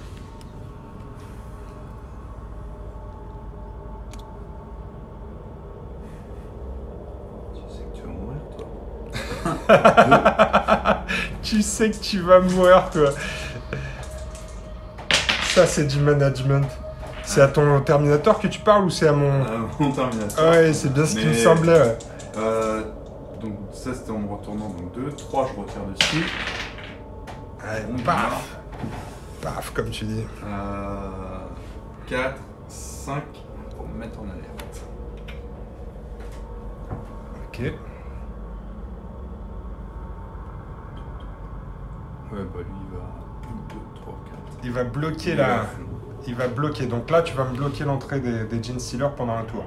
Tu sais que tu vas mourir, toi. Tu sais que tu vas mourir, toi. Ça, c'est du management. C'est à ton Terminator que tu parles ou c'est à mon... Mon Terminator. Ouais, c'est bien ce qui me semblait. Ouais. Donc ça, c'était en me retournant. Donc 2, 3, je retire dessus. Ouais, paf. Paf, comme tu dis. 4, 5, pour me mettre en alerte. Ok. Ouais, bah lui, il va... 1, 2, 3, 4. Il va bloquer la... Il va bloquer. Donc là, tu vas me bloquer l'entrée des Genestealers pendant un tour.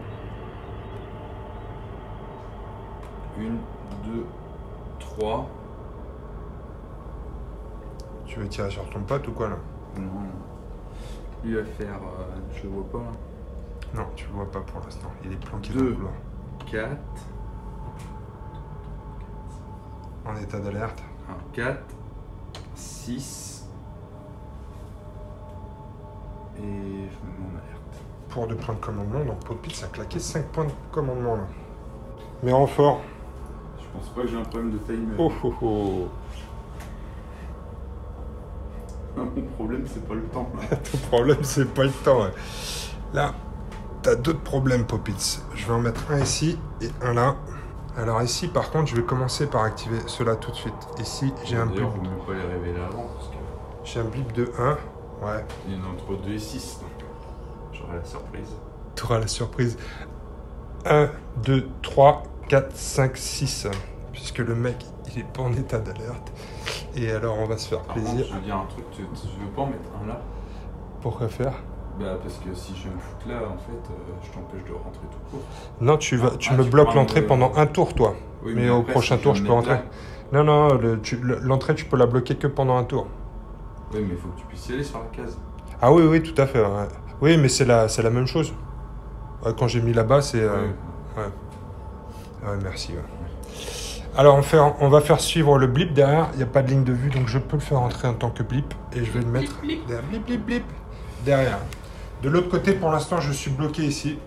1, 2, 3. Tu veux tirer sur ton pote ou quoi, là? Non. Lui va faire... je le vois pas, là. Non, tu le vois pas pour l'instant. Il est planqué 2, dans le couloir. 4. En état d'alerte. 4, 6. Et je me mets en alerte. Pour 2 points de commandement, donc Popit, ça a claqué 5 points de commandement, là. Mais renfort. Je pense pas que j'ai un problème de timer. Oh, oh, oh. Mon problème, c'est pas le temps. Ton problème, c'est pas le temps. Ouais. Là, t'as d'autres problèmes, Popitz. Je vais en mettre un ici et un là. Alors ici, par contre, je vais commencer par activer cela tout de suite. Ici, j'ai un blip. D'ailleurs, vous ne pouvez pas les révéler avant. Parce que... J'ai un blip de 1. Ouais. Il y en a entre 2 et 6. Donc j'aurai la surprise. T'auras la surprise. 1, 2, 3, 4, 5, 6. Puisque le mec, il est pas en état d'alerte. Et alors, on va se faire plaisir. Contre, je veux dire un truc, tu veux pas en mettre un là? Pourquoi faire? Bah parce que si je me fous là, en fait, je t'empêche de rentrer tout court. Non, tu me bloques l'entrée pendant un tour, toi. Oui, mais au prochain tour, je peux rentrer. Non, non, l'entrée, tu peux la bloquer que pendant un tour. Oui, mais il faut que tu puisses y aller sur la case. Ah oui, oui, tout à fait. Ouais. Oui, mais c'est la même chose. Quand j'ai mis là-bas, c'est... Ouais. Ouais, merci. Ouais. Alors, on va faire suivre le blip derrière. Il n'y a pas de ligne de vue, donc je peux le faire entrer en tant que blip. Et je vais le mettre derrière. Blip, blip, blip. Derrière. De l'autre côté, pour l'instant, je suis bloqué ici.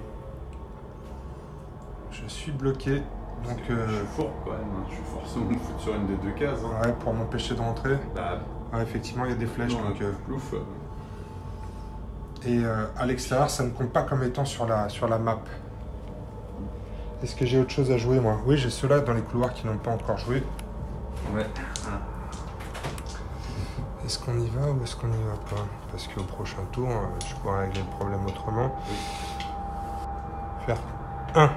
Je suis bloqué. Donc, je suis fort quand même. Je suis forcément me foutre sur une des deux cases. Hein. Ouais, pour m'empêcher de rentrer. Bah, ouais, effectivement, il y a des flèches. Non, donc, plouf. Et à l'extérieur, ça ne compte pas comme étant sur la map. Est-ce que j'ai autre chose à jouer, moi? Oui, j'ai ceux-là dans les couloirs qui n'ont pas encore joué. Ouais. Est-ce qu'on y va ou est-ce qu'on n'y va pas? Parce qu'au prochain tour, je pourrais régler le problème autrement. Oui. Faire 1.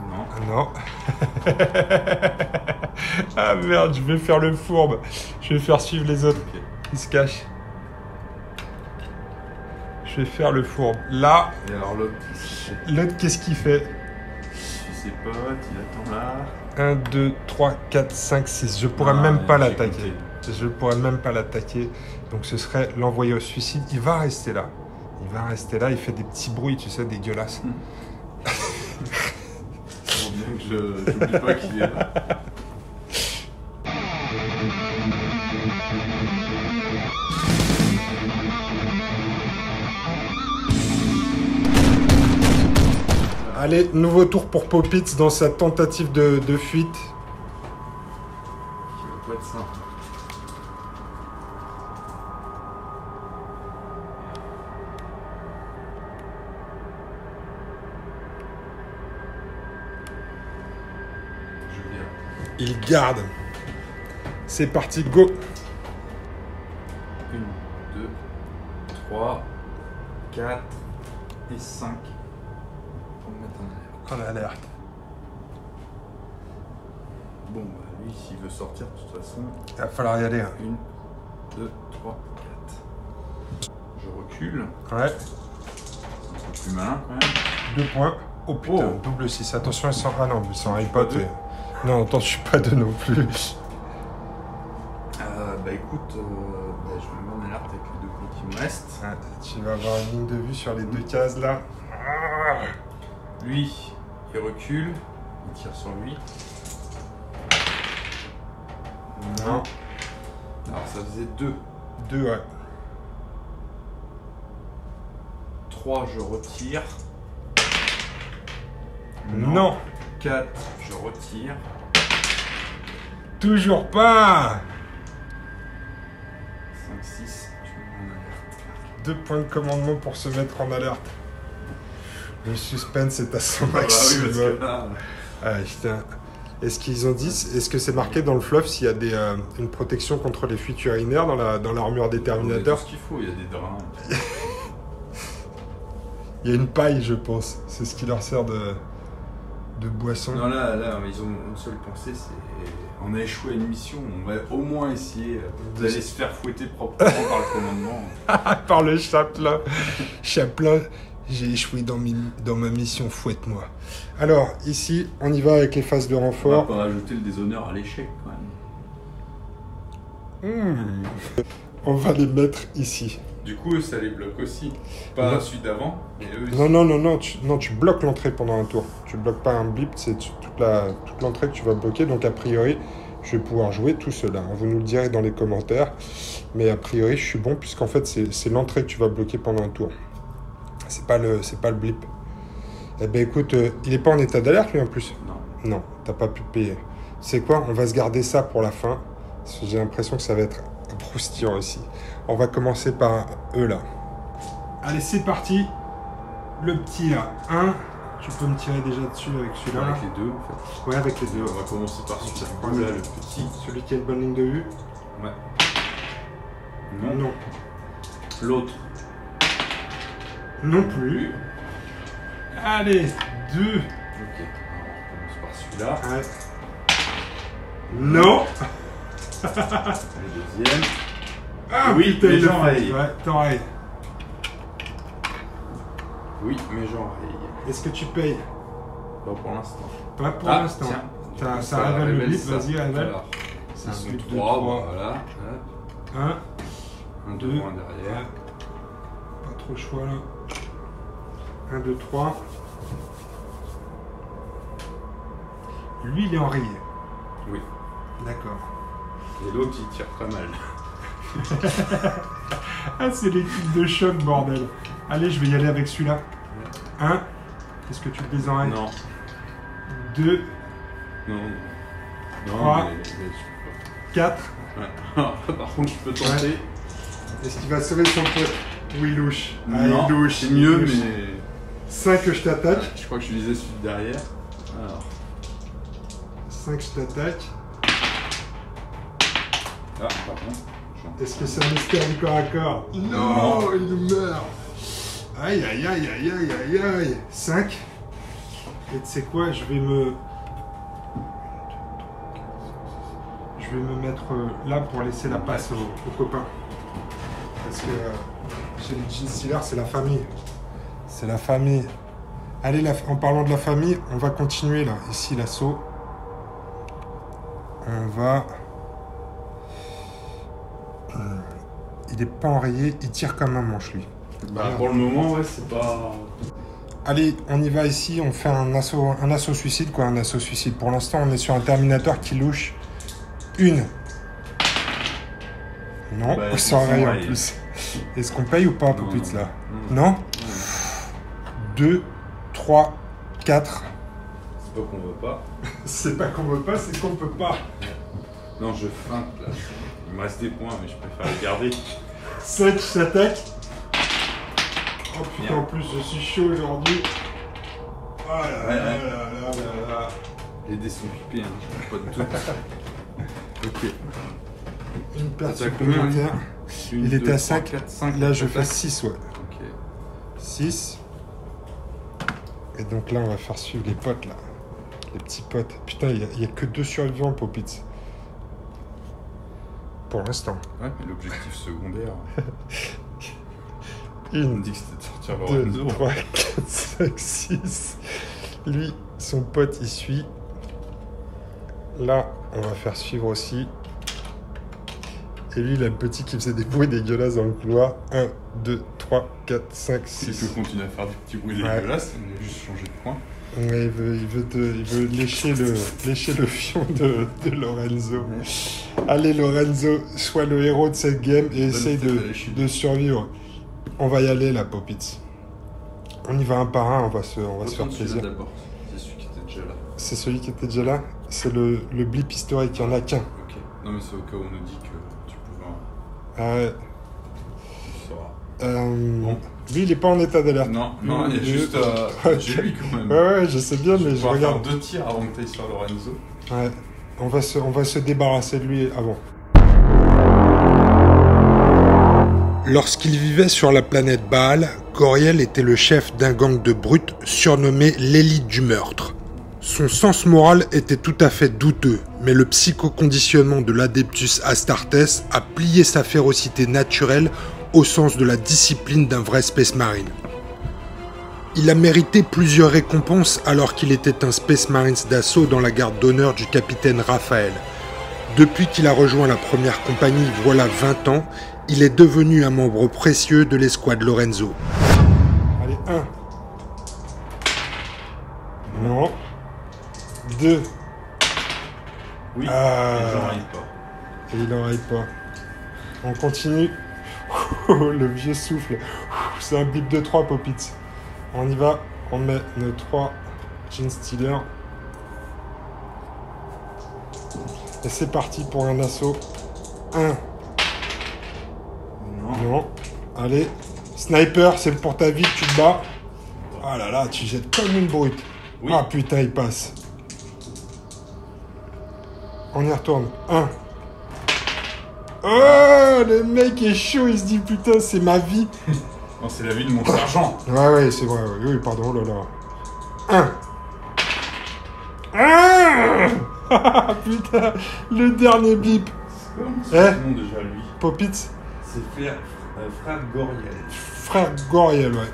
Non. Ah, non. Ah merde, je vais faire le fourbe. Je vais faire suivre les autres. Okay. Ils se cachent. Je vais faire le fourbe. Là. Et alors l'autre, qu'est-ce qu'il fait? Je sais pas, il attend là. 1, 2, 3, 4, 5, 6. Je pourrais même pas l'attaquer. Je pourrais même pas l'attaquer. Donc ce serait l'envoyer au suicide. Il va rester là. Il va rester là. Il fait des petits bruits, tu sais, dégueulasses. Faut bien que je n'oublie pas qu'il est là. Allez, nouveau tour pour Popitz dans sa tentative de fuite. Qui va pas être simple. Il garde. C'est parti, go. 1, 2, 3, 4 et 5. Pour me mettre En alerte. Bon, bah lui, s'il veut sortir, de toute façon. Il va falloir y aller. 1, 2, 3, 4. Je recule. Ouais. C'est un peu plus malin quand même. 2 points. Oh putain, Oh. double 6. Attention, ils sont. Ah non, ils sont iPod. Non, attends, je suis pas 2 non plus. Bah écoute, je vais me mettre en alerte avec les 2 points qui me restent. Ah, tu vas avoir une ligne de vue sur les 2 cases là. Ah. Lui, il recule, il tire sur lui. Non. Alors ça faisait 2. 2, ouais. 3, je retire. Non. 4, je retire. Toujours pas. 5, 6, je me mets en alerte. 2 points de commandement pour se mettre en alerte. Le suspense est à son Ah bah oui, parce maximum. que là, Ah putain. Est-ce qu'ils ont dit, est-ce que c'est marqué dans le fluff s'il y a une protection contre les fuites urinaires dans l'armure des il y a tout Terminators? ce qu'il faut, il y a des draps. Il y a une paille, je pense. C'est ce qui leur sert de boisson. Non, là, ils ont une seule pensée, c'est on a échoué à une mission, on va au moins essayer d'aller se faire fouetter proprement par le commandement. Par le chaplain. Chaplain, j'ai échoué dans ma mission, fouette-moi. Alors, ici, on y va avec les phases de On va renfort. pas rajouter le déshonneur à l'échec quand même. On va les mettre ici. Du coup, ça les bloque aussi. Pas Non. celui d'avant, mais eux aussi. Non, tu bloques l'entrée pendant un tour. Tu bloques pas un blip, c'est toute l'entrée que tu vas bloquer. Donc, a priori, je vais pouvoir jouer tout cela. Vous nous le direz dans les commentaires. Mais a priori, je suis bon, puisqu'en fait, c'est l'entrée que tu vas bloquer pendant un tour. C'est pas le blip. Eh ben écoute, il est pas en état d'alerte, lui, en plus. Non. Non, t'as pas pu payer. C'est quoi? On va se garder ça pour la fin. Parce que j'ai l'impression que ça va être croustillant aussi. On va commencer par eux là. Allez, c'est parti. Le petit là. 1. Tu peux me tirer déjà dessus avec celui-là. Avec les deux, en fait. Ouais, avec les deux. On va commencer par celui-là. Ouais. Là, le petit. Celui qui a une bonne ligne de vue. Ouais. Non. Non. L'autre. Non plus. Allez, 2. Ok. Alors, on commence par celui-là. Ouais. Non. Le deuxième. Ah Oui, putain, mais il a j'enraye. fait. Ouais, t'enrayes. Oui, mais j'enraye. Est-ce que tu payes? Pas pour l'instant. Pas pour Ah, l'instant. tiens. Ça révèle le blip, ça. vas-y, révèle. Alors, C'est un ils sont blip de 3, trois. voilà. 1. Un Deux. devant, un derrière. Ouais. Pas trop choix là. 1, 2, 3. Lui, il est enrayé. Oui. D'accord. Et l'autre, il tire très mal. Ah, c'est l'équipe de choc, bordel. Allez, je vais y aller avec celui-là. 1. Est-ce que tu le désenrayes? Non. 2, Non. Non, Trois. mais je peux 4. pas. Ouais. Par contre, je peux tenter. Est-ce qu'il va sauver son pote? Oui, il louche. Ah, Non, il louche. c'est il mieux, louche. mais... 5 que je t'attaque. Je crois que je lisais celui de derrière. Alors. 5 je t'attaque. Ah, pardon. Est-ce que c'est un mystère du corps à corps? Non, il nous meurt. Aïe, aïe, aïe, aïe, aïe, aïe, aïe. 5. Et tu sais quoi, je vais me mettre là pour laisser la passe aux copains. Parce que chez les Gene Stealers, c'est la famille. C'est la famille. Allez, en parlant de la famille, on va continuer là. Ici, l'assaut. On va... Il n'est pas enrayé, il tire comme un manche, lui. Bah, pour le moment, ouais, c'est pas... Allez, on y va ici, on fait un assaut suicide, quoi, un assaut suicide. Pour l'instant, on est sur un Terminator qui louche une. Non, Bah, sans enraye en enraye. plus. Est-ce qu'on paye ou pas, Non, Poupitz, non. là? Non. Non 2, 3, 4. C'est pas qu'on veut pas. C'est pas qu'on veut pas, c'est qu'on peut pas. Non, je feinte, là. Il me reste des points, mais je préfère les garder. 7, je t'attaque. Oh putain, Merde. en plus, je suis chaud aujourd'hui. Oh là Ouais, là ouais. là là là là. Les dés sont pipés, hein, pas de doute. Ok. Une perte Ça combien, supplémentaire. Une, Il deux, était à trois, 5. quatre, 5. Là, je fais 6, ouais. Ok. 6. Et donc là, on va faire suivre les potes, là. Les petits potes. Putain, il n'y a que 2 survivants, Popitz. Pour l'instant. Ouais, mais l'objectif secondaire... On 1, dit que c'était de sortir 2, Lorenzo. 3, 4, 5, 6. Lui, son pote, il suit. Là, on va faire suivre aussi. Et lui, il a le petit qui faisait des bruits dégueulasses dans le couloir. 1, 2, 3, 4, 5, Si 6. tu continues à faire des petits bruits Ouais. dégueulasses, on va juste changer de point. Ouais, il veut lécher le fion de Lorenzo. Allez, Lorenzo, sois le héros de cette game et essaye de survivre. On va y aller, là, Popitz. On y va un par un, on va se faire plaisir. D'abord, c'est celui qui était déjà là. C'est celui qui était déjà là. C'est le blip historique, il n'y en a qu'un. Ok. Non, mais c'est au cas où on nous dit que tu pouvais. Tu sauras. Bon. Lui, il n'est pas en état d'alerte. Non, il y a juste. J'ai lui quand même. Ouais, je sais bien, mais je regarde. Faire 2 tirs avant que tu ailles sur Lorenzo. Ouais. On va se débarrasser de lui avant. Lorsqu'il vivait sur la planète Baal, Goriel était le chef d'un gang de brutes surnommé l'élite du meurtre. Son sens moral était tout à fait douteux, mais le psychoconditionnement de l'Adeptus Astartes a plié sa férocité naturelle au sens de la discipline d'un vrai Space Marine. Il a mérité plusieurs récompenses alors qu'il était un Space Marines d'assaut dans la garde d'honneur du capitaine Raphaël. Depuis qu'il a rejoint la première compagnie voilà 20 ans, il est devenu un membre précieux de l'escouade Lorenzo. Allez, 1. Non. 2. Oui, Ah. et j'en arrive pas. Et il n'en arrive pas. On continue. Le vieux souffle. C'est un blip de 3, Popitz. On y va. On met nos 3 Gene Stealer. Et c'est parti pour un assaut. 1. Non. Allez. Sniper, c'est pour ta vie que tu te bats. Ah là là, tu jettes comme une brute. Oui. Ah putain, il passe. On y retourne. 1. Oh, le mec est chaud, il se dit putain, c'est ma vie. Non, c'est la vie de mon sergent. Ouais, c'est vrai. Oui, pardon, oh là là. 1. Putain, le dernier blip. C'est son nom déjà, lui. Popitz. C'est frère Goriel. Frère Goriel, ouais.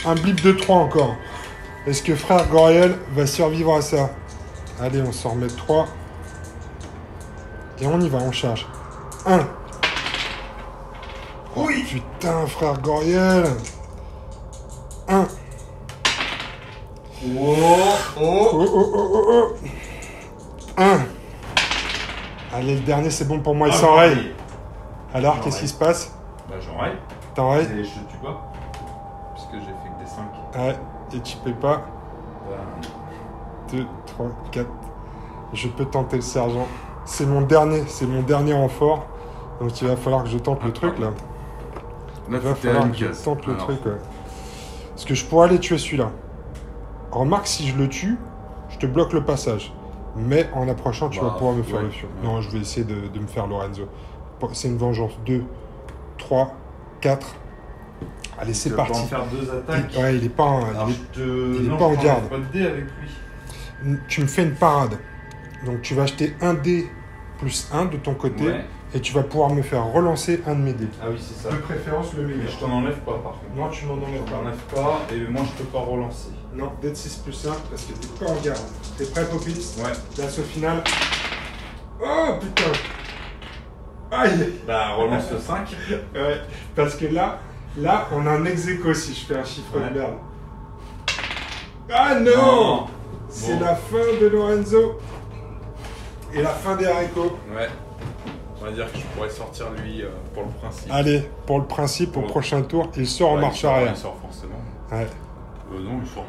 Un blip de 3 encore. Est-ce que frère Goriel va survivre à ça? Allez, on s'en remet 3. Et on y va, on charge. 1. Oh, oui. Putain, frère Goriel. 1. Oh. 1. Allez, le dernier, c'est bon pour moi, il s'enraye. Alors, qu'est-ce qui se passe? Bah, j'enraye. T'enrayes? Et je tue pas. Puisque j'ai fait que des 5. Ouais, et tu payes pas. 2, 3, 4. Je peux tenter le sergent. C'est mon dernier renfort. Donc il va falloir que je tente le truc là. Là, Il va falloir que je tente le truc, ouais. Parce que je pourrais aller tuer celui-là. Remarque, si je le tue, je te bloque le passage. Mais en approchant, tu vas pouvoir me faire le fion. Ouais. Non, je vais essayer de me faire Lorenzo. C'est une vengeance. 2, 3, 4. Allez, c'est parti. Tu vas en faire 2 attaques. Ouais, il est pas en, il est pas en garde. Pas de dé avec lui. Tu me fais une parade. Donc tu vas acheter un dé plus 1 de ton côté. Ouais. Et tu vas pouvoir me faire relancer un de mes dés. Ah oui, c'est ça. De préférence le meilleur. Mais je t'en enlève pas par contre. Non, tu m'en enlèves Je pas. t'en enlève pas et moi je peux pas relancer. Non, dé de 6 plus 1 parce que t'es pas en garde. T'es prêt, Popitz? Ouais. L'assaut final. Oh putain! Aïe! Bah relance le 5. Ouais, parce que là, on a un ex-aequo si je fais un chiffre de merde. Ah non! C'est Bon. la fin de Lorenzo. Et la fin des haricots. Ouais. On va dire que je pourrais sortir lui pour le principe. Allez, pour le principe, au prochain tour, il sort en marche arrière. Il sort forcément. Ouais. Non, il sort.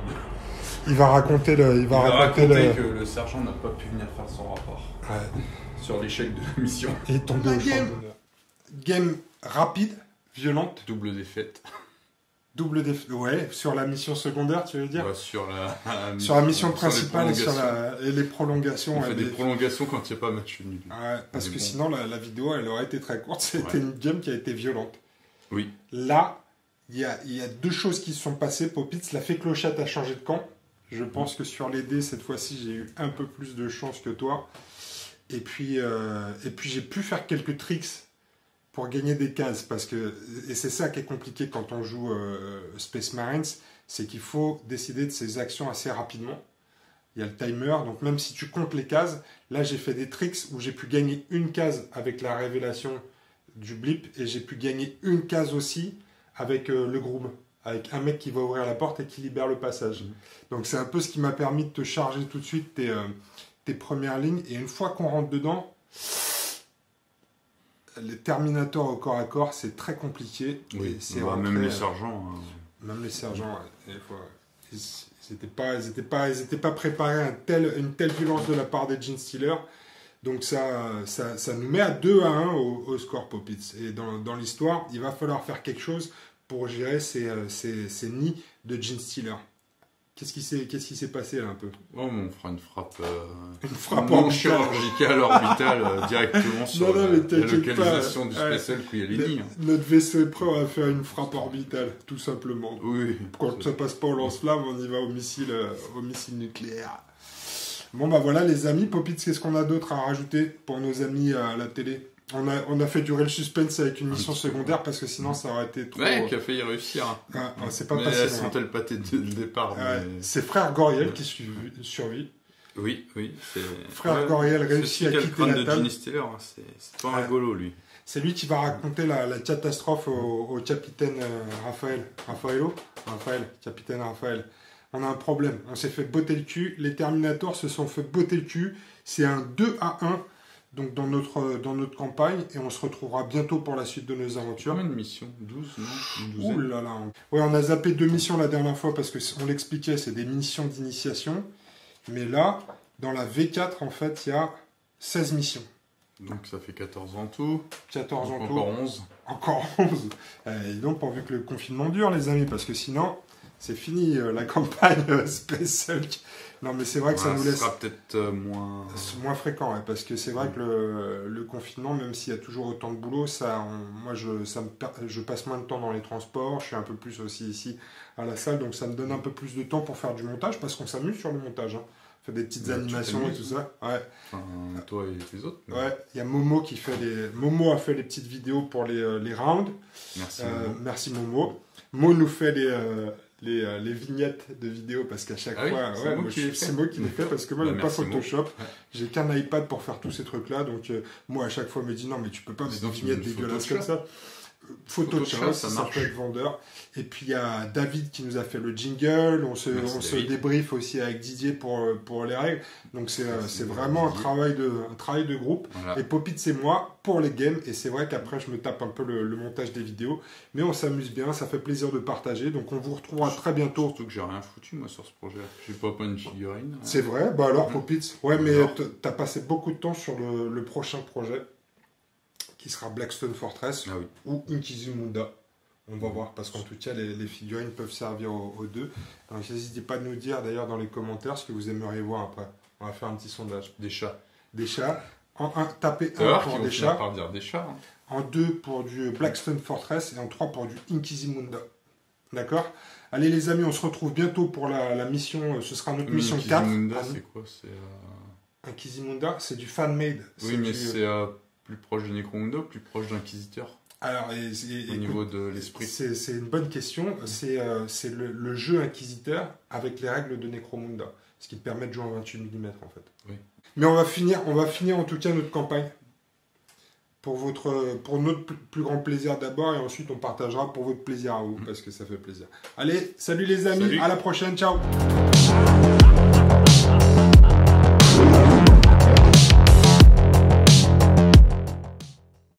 Il va raconter Il va raconter que le sergent n'a pas pu venir faire son rapport. Ouais. Sur l'échec de la mission. Il est tombé au champ d'honneur. Game rapide, violente. Double défaite. Double défi. Ouais, sur la mission secondaire, tu veux dire? Ouais, sur la mission principale et les prolongations. On fait des prolongations quand il n'y a pas match nul. Ouais, parce que sinon, la vidéo, elle aurait été très courte. C'était une game qui a été violente. Oui. Là, il y a deux choses qui se sont passées. Popitz, la fée clochette a changé de camp. Je pense que sur les dés, cette fois-ci, j'ai eu un peu plus de chance que toi. Et puis j'ai pu faire quelques tricks pour gagner des cases, et c'est ça qui est compliqué quand on joue Space Marines, c'est qu'il faut décider de ses actions assez rapidement. Il y a le timer, donc même si tu comptes les cases, là j'ai fait des tricks où j'ai pu gagner une case avec la révélation du blip, et j'ai pu gagner une case aussi avec le groom, avec un mec qui va ouvrir la porte et qui libère le passage. Donc c'est un peu ce qui m'a permis de te charger tout de suite tes premières lignes, et une fois qu'on rentre dedans, les Terminators au corps à corps, c'est très compliqué. Oui, même les sergents. Même les sergents, ils n'étaient pas préparés à une telle violence de la part des Genestealers. Donc ça nous met à 2-1 au score Popitz. Et dans l'histoire, il va falloir faire quelque chose pour gérer ces nids de Genestealers. Qu'est-ce qui s'est passé là un peu? Oh, on fera une frappe non chirurgicale orbitale directement sur la localisation du spécial Kuyalini. Notre vaisseau est prêt, on va faire une frappe orbitale, tout simplement. Oui. Quand ça passe pas au lance-flamme, on y va au missile nucléaire. Bon bah voilà les amis, Popitz, qu'est-ce qu'on a d'autre à rajouter pour nos amis à la télé? On a fait durer le suspense avec une mission secondaire parce que sinon ça aurait été trop... Ouais, qui a failli réussir. C'est pas mais passé. Elles sont-elles pâtées dès le départ. C'est frère Goriel qui survit. Oui. Frère Goriel réussit à quitter la table. C'est pas rigolo lui. C'est lui qui va raconter la catastrophe au capitaine Raphaël. Capitaine Raphaël. On a un problème. On s'est fait botter le cul. Les Terminators se sont fait botter le cul. C'est un 2-1. Donc dans notre campagne, et on se retrouvera bientôt pour la suite de nos aventures. Combien de missions? 12, non? Ouh là là. Ouais, on a zappé 2 missions la dernière fois parce qu'on l'expliquait, c'est des missions d'initiation. Mais là, dans la V4, en fait, il y a 16 missions. Donc ça fait 14 en tout. 14 en tout. Encore 11. Encore 11. Et donc pourvu que le confinement dure, les amis, parce que sinon, c'est fini la campagne Space Hulk. Non, mais c'est vrai que ça nous laisse... Ça sera peut-être moins fréquent, ouais, parce que c'est vrai que le confinement, même s'il y a toujours autant de boulot, je passe moins de temps dans les transports, je suis un peu plus aussi ici à la salle, donc ça me donne un peu plus de temps pour faire du montage, parce qu'on s'amuse sur le montage. Hein. On fait des petites animations et tout ça. Ouais. Enfin, toi et les autres. Mais... Ouais, il y a Momo qui fait Momo a fait les petites vidéos pour les rounds. Merci Momo. Merci Momo. Mo nous fait les vignettes de vidéos parce qu'à chaque fois, c'est moi qui les fais parce que moi, j'aime pas Photoshop. J'ai qu'un iPad pour faire tous ces trucs-là. Donc, moi, à chaque fois, me dit non, mais tu peux pas mettre des vignettes dégueulasses comme ça. Photoshop, ça peut être vendeur. Et puis il y a David qui nous a fait le jingle. On se débrief aussi avec Didier pour les règles. Donc c'est vraiment un travail de groupe. Voilà. Et Popitz c'est moi pour les games. Et c'est vrai qu'après je me tape un peu le montage des vidéos. Mais on s'amuse bien, ça fait plaisir de partager. Donc on vous retrouvera très bientôt. Surtout que j'ai rien foutu moi sur ce projet. J'ai pas une figurine. C'est vrai. Bah alors Popitz. Ouais, mais t'as passé beaucoup de temps sur le prochain projet, qui sera Blackstone Fortress ou Inkizimunda. On va voir, parce qu'en tout cas, les figurines peuvent servir aux deux. Donc n'hésitez pas à nous dire, d'ailleurs, dans les commentaires, ce que vous aimeriez voir après. On va faire un petit sondage. Des chats. Des chats. Tapez 1 pour des chats. Par dire des chats. Hein. En 2 pour du Blackstone Fortress et en 3 pour du Inkizimunda. D'accord? Allez les amis, on se retrouve bientôt pour la mission. Ce sera notre mission 4. Inkizimunda, c'est quoi? Inkizimunda, c'est du fan-made. Oui, mais c'est... plus proche de Necromunda ou plus proche d'Inquisiteur? Alors, au niveau de l'esprit. C'est une bonne question. C'est le jeu Inquisiteur avec les règles de Necromunda, ce qui te permet de jouer en 28 mm en fait. Oui. Mais on va finir en tout cas notre campagne pour notre plus grand plaisir d'abord, et ensuite on partagera pour votre plaisir à vous parce que ça fait plaisir. Allez, salut les amis, à la prochaine, ciao.